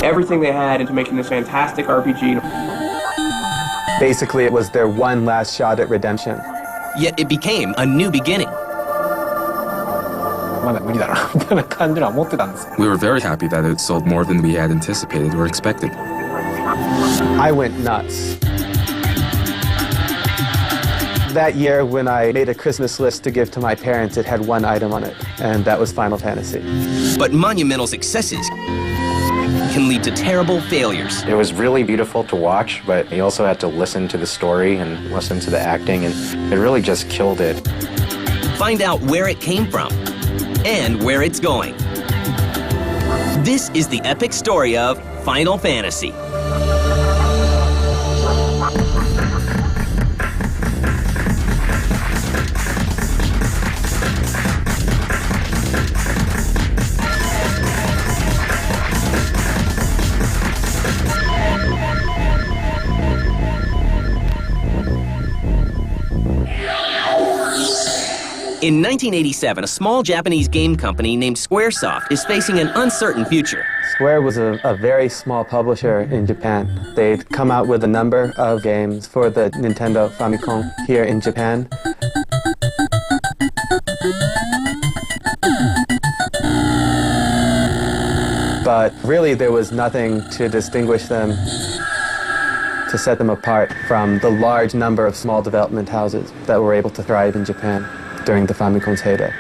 everything they had into making this fantastic RPG. Basically, it was their one last shot at redemption. Yet it became a new beginning. We were very happy that it sold more than we had anticipated or expected. I went nuts. That year, when I made a Christmas list to give to my parents, it had one item on it, and that was Final Fantasy. But monumental successes can lead to terrible failures. It was really beautiful to watch, but you also had to listen to the story and listen to the acting, and it really just killed it. Find out where it came from and where it's going. This is the epic story of Final Fantasy. In 1987, a small Japanese game company named Squaresoft is facing an uncertain future. Square was a very small publisher in Japan. They'd come out with a number of games for the Nintendo Famicom here in Japan. But really, there was nothing to distinguish them, to set them apart from the large number of small development houses that were able to thrive in Japan during the Famicom's heyday.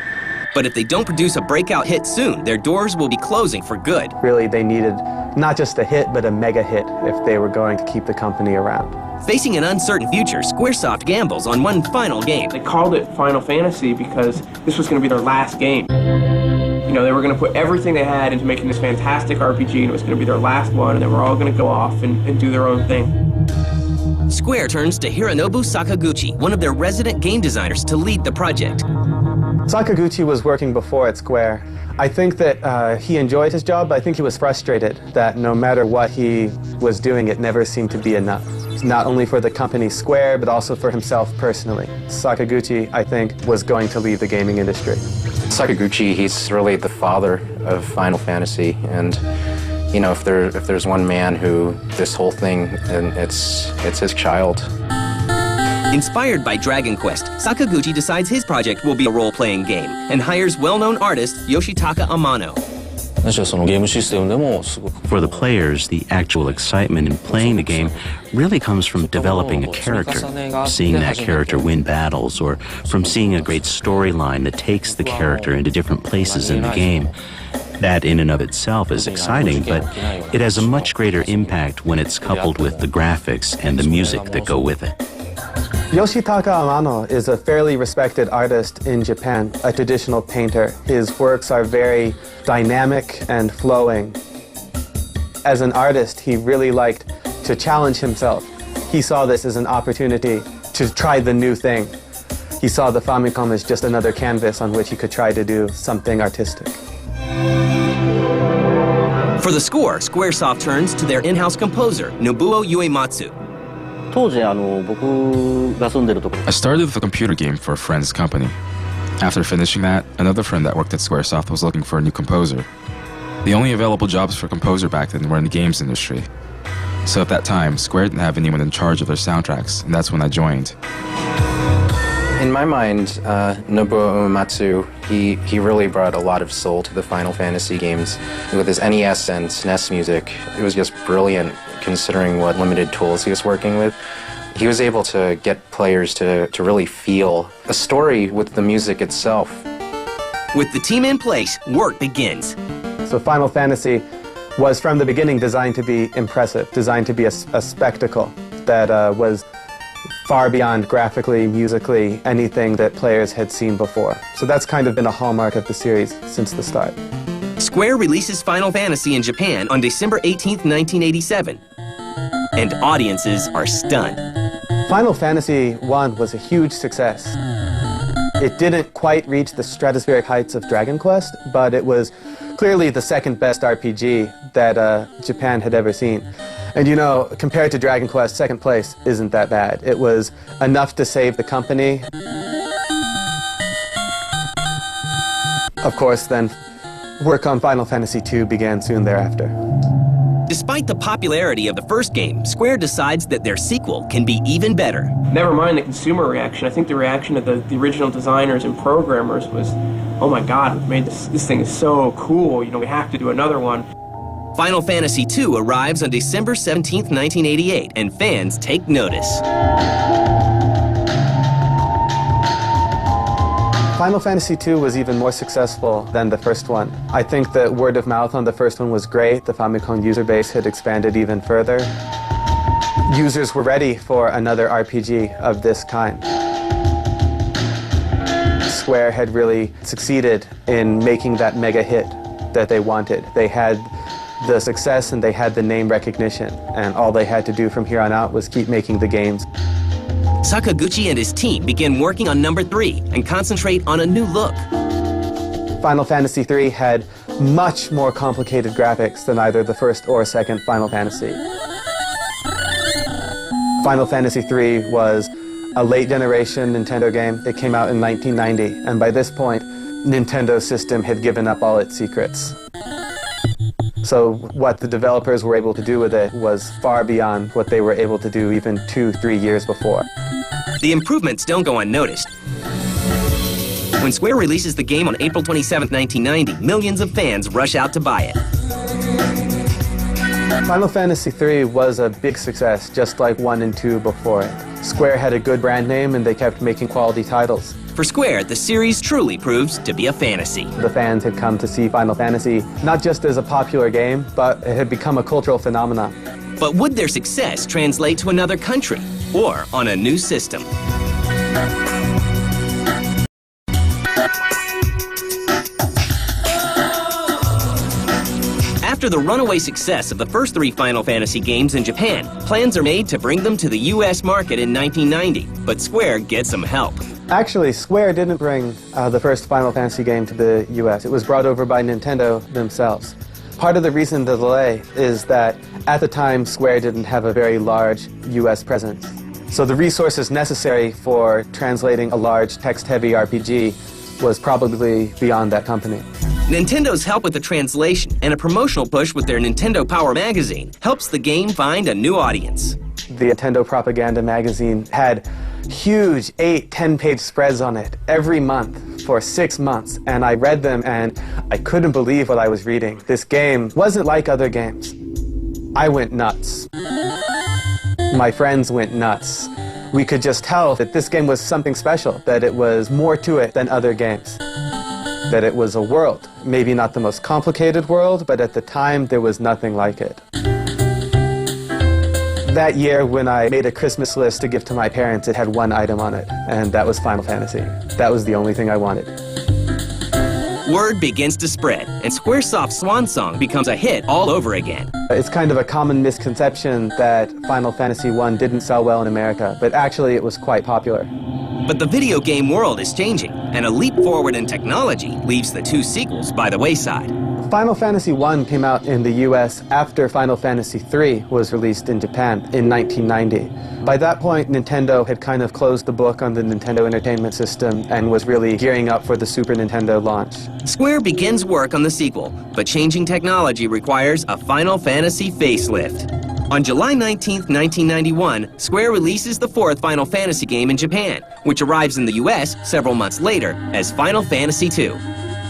But if they don't produce a breakout hit soon, their doors will be closing for good. Really, they needed not just a hit, but a mega hit if they were going to keep the company around. Facing an uncertain future, Squaresoft gambles on one final game. They called it Final Fantasy because this was going to be their last game. You know, they were going to put everything they had into making this fantastic RPG, and it was going to be their last one, and they were all going to go off and do their own thing. Square turns to Hironobu Sakaguchi, one of their resident game designers, to lead the project. Sakaguchi was working before at Square. I think that he enjoyed his job, but I think he was frustrated that no matter what he was doing, it never seemed to be enough. Not only for the company Square, but also for himself personally. Sakaguchi, I think, was going to leave the gaming industry. Sakaguchi, he's really the father of Final Fantasy, and you know, if there's one man who this whole thing, and it's his child. Inspired by Dragon Quest, Sakaguchi decides his project will be a role-playing game and hires well-known artist Yoshitaka Amano. For the players, the actual excitement in playing the game really comes from developing a character, seeing that character win battles, or from seeing a great storyline that takes the character into different places in the game. That in and of itself is exciting, but it has a much greater impact when it's coupled with the graphics and the music that go with it. Yoshitaka Amano is a fairly respected artist in Japan, a traditional painter. His works are very dynamic and flowing. As an artist, he really liked to challenge himself. He saw this as an opportunity to try the new thing. He saw the Famicom as just another canvas on which he could try to do something artistic. For the score, Squaresoft turns to their in-house composer, Nobuo Uematsu. I started with a computer game for a friend's company. After finishing that, another friend that worked at Squaresoft was looking for a new composer. The only available jobs for a composer back then were in the games industry. So at that time, Square didn't have anyone in charge of their soundtracks, and that's when I joined. In my mind, Nobuo Uematsu, he really brought a lot of soul to the Final Fantasy games. With his NES and SNES music, it was just brilliant considering what limited tools he was working with. He was able to get players to really feel a story with the music itself. With the team in place, work begins. So Final Fantasy was from the beginning designed to be impressive, designed to be a spectacle that was far beyond graphically, musically, anything that players had seen before. So that's kind of been a hallmark of the series since the start. Square releases Final Fantasy in Japan on December 18th, 1987. And audiences are stunned. Final Fantasy I was a huge success. It didn't quite reach the stratospheric heights of Dragon Quest, but it was clearly the second best RPG that Japan had ever seen. And you know, compared to Dragon Quest, second place isn't that bad. It was enough to save the company. Of course, then, work on Final Fantasy II began soon thereafter. Despite the popularity of the first game, Square decides that their sequel can be even better. Never mind the consumer reaction. I think the reaction of the original designers and programmers was, oh my god, we've made this thing is so cool, you know, we have to do another one. Final Fantasy II arrives on December 17, 1988, and fans take notice. Final Fantasy II was even more successful than the first one. I think that word of mouth on the first one was great. The Famicom user base had expanded even further. Users were ready for another RPG of this kind. Square had really succeeded in making that mega hit that they wanted. They had the success and they had the name recognition, and all they had to do from here on out was keep making the games. Sakaguchi and his team begin working on number 3 and concentrate on a new look. Final Fantasy III had much more complicated graphics than either the first or second Final Fantasy. Final Fantasy III was a late generation Nintendo game. It came out in 1990, and by this point, Nintendo's system had given up all its secrets. So what the developers were able to do with it was far beyond what they were able to do even 2-3 years before. The improvements don't go unnoticed. When Square releases the game on April 27, 1990, millions of fans rush out to buy it. Final Fantasy III was a big success, just like 1 and 2 before it. Square had a good brand name and they kept making quality titles. For Square, the series truly proves to be a fantasy. The fans had come to see Final Fantasy not just as a popular game, but it had become a cultural phenomenon. But would their success translate to another country or on a new system? After the runaway success of the first 3 Final Fantasy games in Japan, plans are made to bring them to the US market in 1990, but Square gets some help. Actually, Square didn't bring the first Final Fantasy game to the US. It was brought over by Nintendo themselves. Part of the reason the delay is that at the time, Square didn't have a very large US presence. So the resources necessary for translating a large text-heavy RPG was probably beyond that company. Nintendo's help with the translation and a promotional push with their Nintendo Power magazine helps the game find a new audience. The Nintendo Propaganda magazine had huge 8-10-page spreads on it every month for 6 months, and I read them and I couldn't believe what I was reading. This game wasn't like other games. I went nuts. My friends went nuts. We could just tell that this game was something special, that it was more to it than other games. That it was a world. Maybe not the most complicated world, but at the time there was nothing like it. That year, when I made a Christmas list to give to my parents, it had one item on it, and that was Final Fantasy. That was the only thing I wanted. Word begins to spread, and Squaresoft's Swan Song becomes a hit all over again. It's kind of a common misconception that Final Fantasy I didn't sell well in America, but actually it was quite popular. But the video game world is changing, and a leap forward in technology leaves the 2 sequels by the wayside. Final Fantasy I came out in the US after Final Fantasy III was released in Japan in 1990. By that point, Nintendo had kind of closed the book on the Nintendo Entertainment System and was really gearing up for the Super Nintendo launch. Square begins work on the sequel, but changing technology requires a Final Fantasy facelift. On July 19, 1991, Square releases the 4th Final Fantasy game in Japan, which arrives in the US several months later as Final Fantasy II.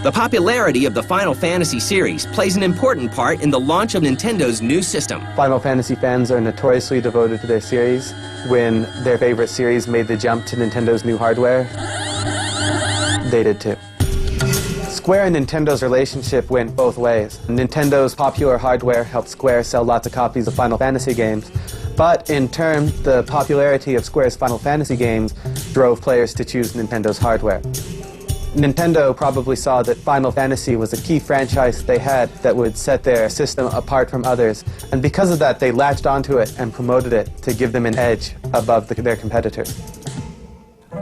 The popularity of the Final Fantasy series plays an important part in the launch of Nintendo's new system. Final Fantasy fans are notoriously devoted to their series. When their favorite series made the jump to Nintendo's new hardware, they did too. Square and Nintendo's relationship went both ways. Nintendo's popular hardware helped Square sell lots of copies of Final Fantasy games, but in turn, the popularity of Square's Final Fantasy games drove players to choose Nintendo's hardware. Nintendo probably saw that Final Fantasy was a key franchise they had that would set their system apart from others, and because of that, they latched onto it and promoted it to give them an edge above their competitors.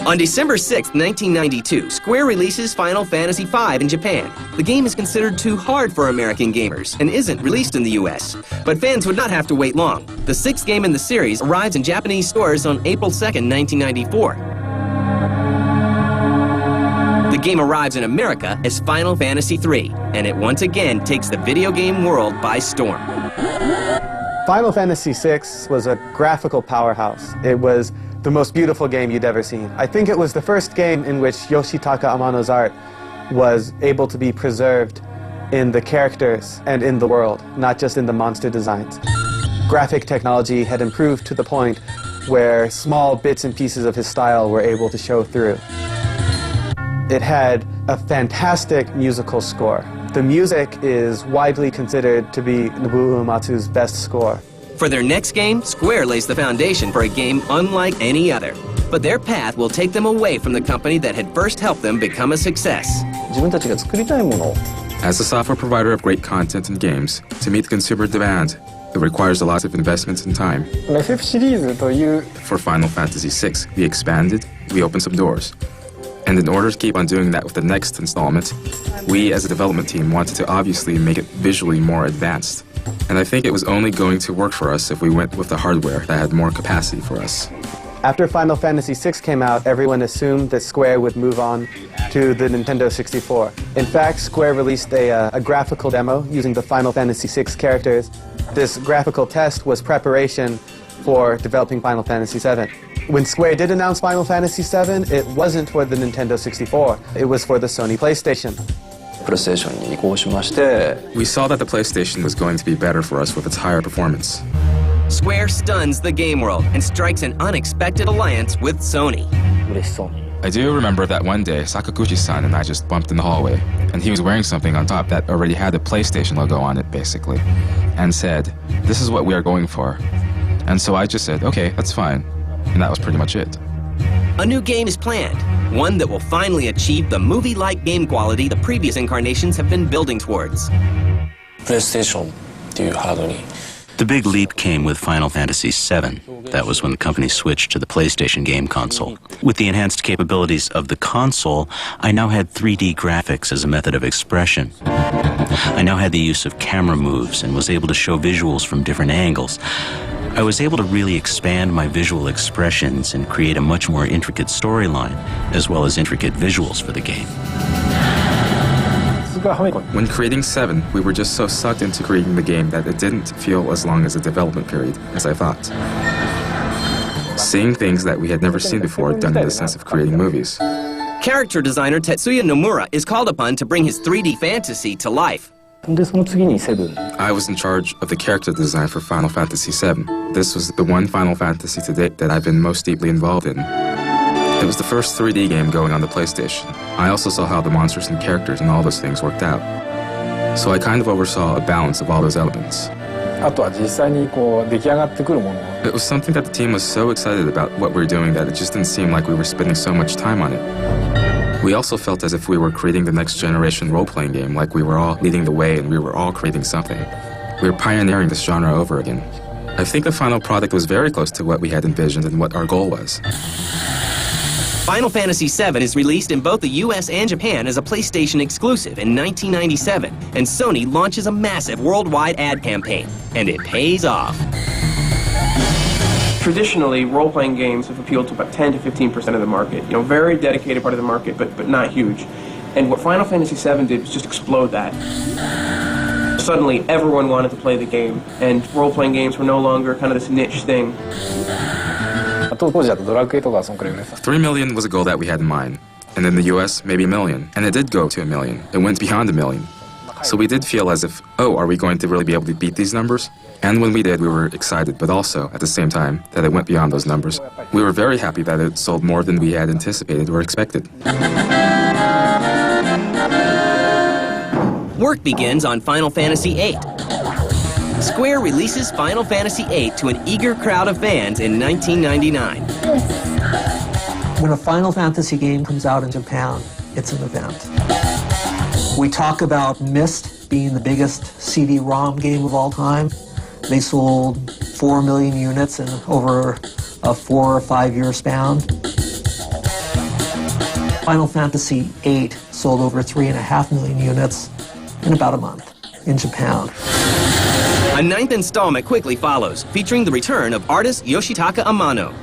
On December 6, 1992, Square releases Final Fantasy V in Japan. The game is considered too hard for American gamers and isn't released in the US. But fans would not have to wait long. The 6th game in the series arrives in Japanese stores on April 2, 1994. The game arrives in America as Final Fantasy III, and it once again takes the video game world by storm. Final Fantasy VI was a graphical powerhouse. It was the most beautiful game you'd ever seen. I think it was the first game in which Yoshitaka Amano's art was able to be preserved in the characters and in the world, not just in the monster designs. Graphic technology had improved to the point where small bits and pieces of his style were able to show through. It had a fantastic musical score. The music is widely considered to be Nobuo Uematsu's best score. For their next game, Square lays the foundation for a game unlike any other. But their path will take them away from the company that had first helped them become a success. As a software provider of great content and games, to meet consumer demand, it requires a lot of investments and time. For Final Fantasy VI, we expanded, we opened some doors. And in order to keep on doing that with the next installment, we as a development team wanted to obviously make it visually more advanced. And I think it was only going to work for us if we went with the hardware that had more capacity for us. After Final Fantasy VI came out, everyone assumed that Square would move on to the Nintendo 64. In fact, Square released a graphical demo using the Final Fantasy VI characters. This graphical test was preparation for developing Final Fantasy VII. When Square did announce Final Fantasy VII, it wasn't for the Nintendo 64. It was for the Sony PlayStation. We saw that the PlayStation was going to be better for us with its higher performance. Square stuns the game world and strikes an unexpected alliance with Sony. I do remember that one day, Sakaguchi-san and I just bumped in the hallway, and he was wearing something on top that already had the PlayStation logo on it, basically, and said, "This is what we are going for." And so I just said, "Okay, that's fine." And that was pretty much it. A new game is planned, one that will finally achieve the movie-like game quality the previous incarnations have been building towards. The big leap came with Final Fantasy VII. That was when the company switched to the PlayStation game console. With the enhanced capabilities of the console, I now had 3D graphics as a method of expression. I now had the use of camera moves and was able to show visuals from different angles. I was able to really expand my visual expressions and create a much more intricate storyline, as well as intricate visuals for the game. When creating 7, we were just so sucked into creating the game that it didn't feel as long as the development period as I thought. Seeing things that we had never seen before done in the sense of creating movies. Character designer Tetsuya Nomura is called upon to bring his 3D fantasy to life. I was in charge of the character design for Final Fantasy VII. This was the one Final Fantasy to date that I've been most deeply involved in. It was the first 3D game going on the PlayStation. I also saw how the monsters and characters and all those things worked out. So I kind of oversaw a balance of all those elements. It was something that the team was so excited about what we were doing that it just didn't seem like we were spending so much time on it. We also felt as if we were creating the next generation role-playing game, like we were all leading the way and we were all creating something. We were pioneering this genre over again. I think the final product was very close to what we had envisioned and what our goal was. Final Fantasy VII is released in both the US and Japan as a PlayStation exclusive in 1997, and Sony launches a massive worldwide ad campaign, and it pays off. Traditionally, role-playing games have appealed to about 10 to 15% of the market. You know, very dedicated part of the market, but not huge. And what Final Fantasy VII did was just explode that. Suddenly, everyone wanted to play the game, and role-playing games were no longer kind of this niche thing. 3 million was a goal that we had in mind. And in the US, maybe 1 million. And it did go to 1 million. It went beyond 1 million. So we did feel as if, oh, are we going to really be able to beat these numbers? And when we did, we were excited, but also, at the same time, that it went beyond those numbers. We were very happy that it sold more than we had anticipated or expected. Work begins on Final Fantasy VIII. Square releases Final Fantasy VIII to an eager crowd of fans in 1999. When a Final Fantasy game comes out in Japan, it's an event. We talk about Myst being the biggest CD-ROM game of all time. They sold 4 million units in over a 4 or 5 year span. Final Fantasy VIII sold over 3.5 million units in about a month in Japan. A 9th installment quickly follows, featuring the return of artist Yoshitaka Amano.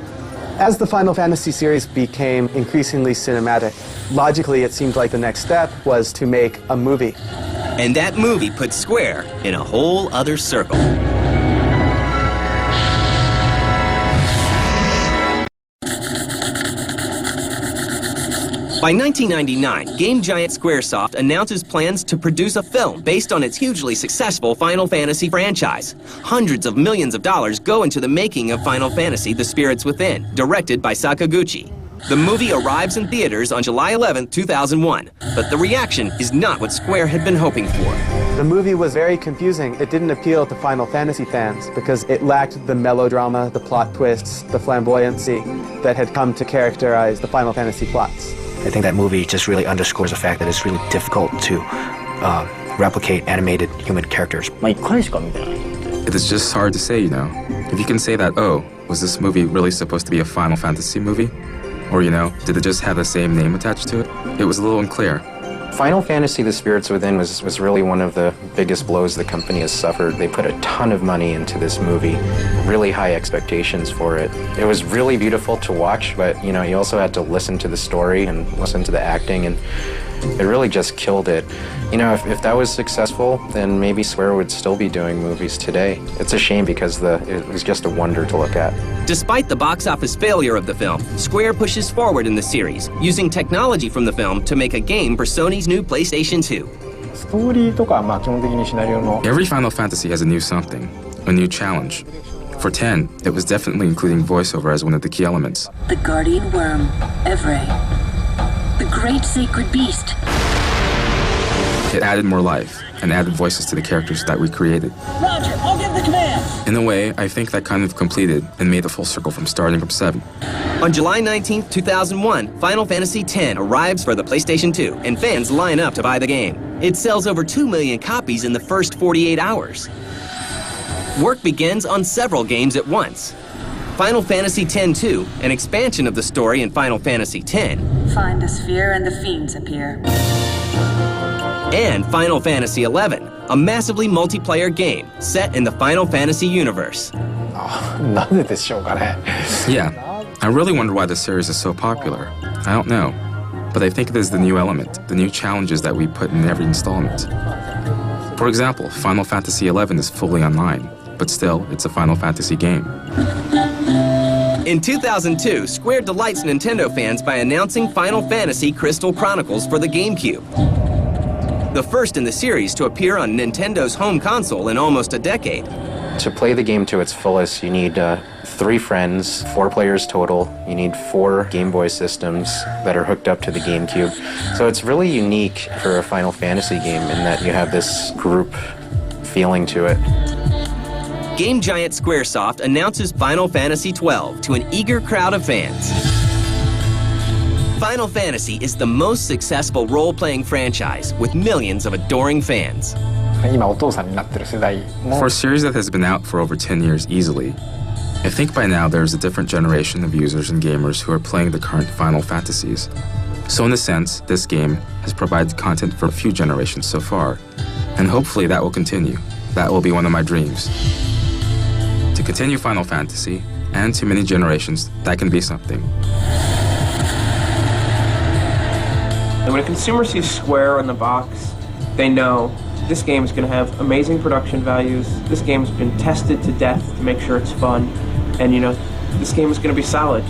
As the Final Fantasy series became increasingly cinematic, logically it seemed like the next step was to make a movie. And that movie put Square in a whole other circle. By 1999, game giant Squaresoft announces plans to produce a film based on its hugely successful Final Fantasy franchise. Hundreds of millions of dollars go into the making of Final Fantasy: The Spirits Within, directed by Sakaguchi. The movie arrives in theaters on July 11, 2001, but the reaction is not what Square had been hoping for. The movie was very confusing. It didn't appeal to Final Fantasy fans because it lacked the melodrama, the plot twists, the flamboyancy that had come to characterize the Final Fantasy plots. I think that movie just really underscores the fact that it's really difficult to replicate animated human characters. It is just hard to say, you know. If you can say that, oh, was this movie really supposed to be a Final Fantasy movie? Or, you know, did it just have the same name attached to it? It was a little unclear. Final Fantasy: The Spirits Within was really one of the biggest blows the company has suffered. They put a ton of money into this movie, really high expectations for it. It was really beautiful to watch, but you know, you also had to listen to the story and listen to the acting, and it really just killed it. You know, if that was successful, then maybe Square would still be doing movies today. It's a shame because it was just a wonder to look at. Despite the box office failure of the film, Square pushes forward in the series, using technology from the film to make a game for Sony's new PlayStation 2. Every Final Fantasy has a new something, a new challenge. For 10, it was definitely including voiceover as one of the key elements. The guardian worm, Evray. The great sacred beast. It added more life and added voices to the characters that we created. Roger, I'll give the command. In a way, I think that kind of completed and made a full circle from starting from 7. On July 19, 2001, Final Fantasy X arrives for the PlayStation 2, and fans line up to buy the game. It sells over 2 million copies in the first 48 hours. Work begins on several games at once. Final Fantasy X-2, an expansion of the story in Final Fantasy X. Find the sphere and the fiends appear. And Final Fantasy XI, a massively multiplayer game set in the Final Fantasy universe. Yeah, I really wonder why this series is so popular. I don't know, but I think it is the new element, the new challenges that we put in every installment. For example, Final Fantasy XI is fully online, but still, it's a Final Fantasy game. In 2002, Square delights Nintendo fans by announcing Final Fantasy Crystal Chronicles for the GameCube. The first in the series to appear on Nintendo's home console in almost a decade. To play the game to its fullest, you need 3 friends, 4 players total. You need 4 Game Boy systems that are hooked up to the GameCube. So it's really unique for a Final Fantasy game in that you have this group feeling to it. Game giant Squaresoft announces Final Fantasy XII to an eager crowd of fans. Final Fantasy is the most successful role-playing franchise with millions of adoring fans. For a series that has been out for over 10 years easily, I think by now there's a different generation of users and gamers who are playing the current Final Fantasies. So in a sense, this game has provided content for a few generations so far, and hopefully that will continue. That will be one of my dreams. To continue Final Fantasy, and to many generations, that can be something. And when a consumer sees Square on the box, they know this game is going to have amazing production values. This game's been tested to death to make sure it's fun. And, you know, this game is going to be solid.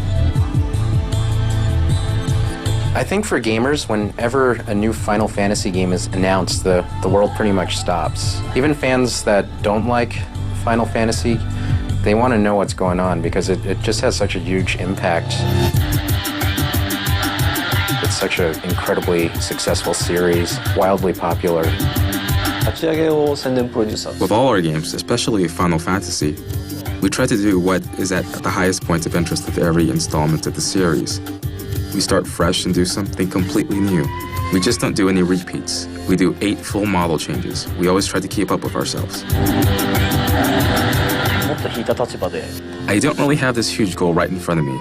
I think for gamers, whenever a new Final Fantasy game is announced, the world pretty much stops. Even fans that don't like Final Fantasy, they want to know what's going on because it just has such a huge impact. It's such an incredibly successful series, wildly popular. With all our games, especially Final Fantasy, we try to do what is at the highest point of interest of every installment of the series. We start fresh and do something completely new. We just don't do any repeats. We do 8 full model changes. We always try to keep up with ourselves. I don't really have this huge goal right in front of me.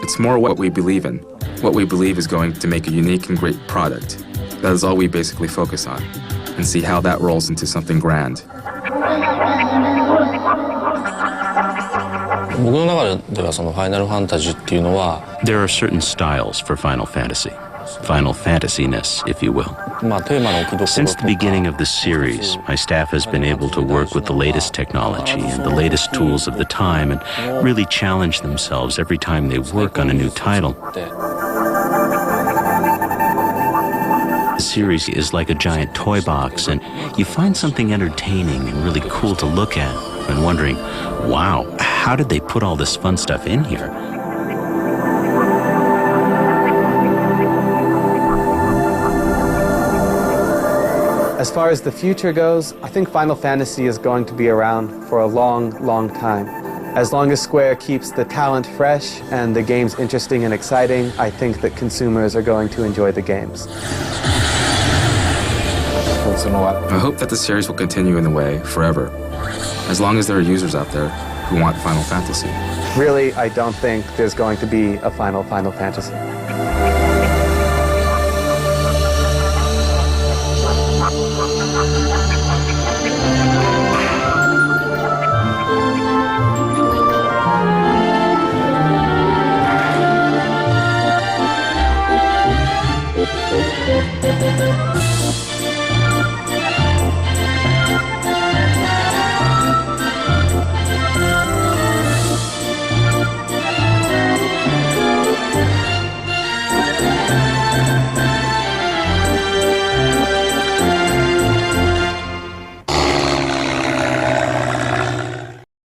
It's more what we believe in. What we believe is going to make a unique and great product. That is all we basically focus on, and see how that rolls into something grand. 僕の中ではそのファイナルファンタジーっていうのは There are certain styles for Final Fantasy. Final Fantasy-ness, if you will. まあテーマの置きどころ Since the とか beginning of the series, my staff has been able to work with the latest technology and the latest tools of the time and really challenge themselves every time they work on a new title. The series is like a giant toy box, and you find something entertaining and really cool to look at and wondering, wow, how did they put all this fun stuff in here? As far as the future goes, I think Final Fantasy is going to be around for a long, long time. As long as Square keeps the talent fresh and the games interesting and exciting, I think that consumers are going to enjoy the games. I hope that the series will continue in a way forever, as long as there are users out there who want Final Fantasy. Really, I don't think there's going to be a Final Fantasy.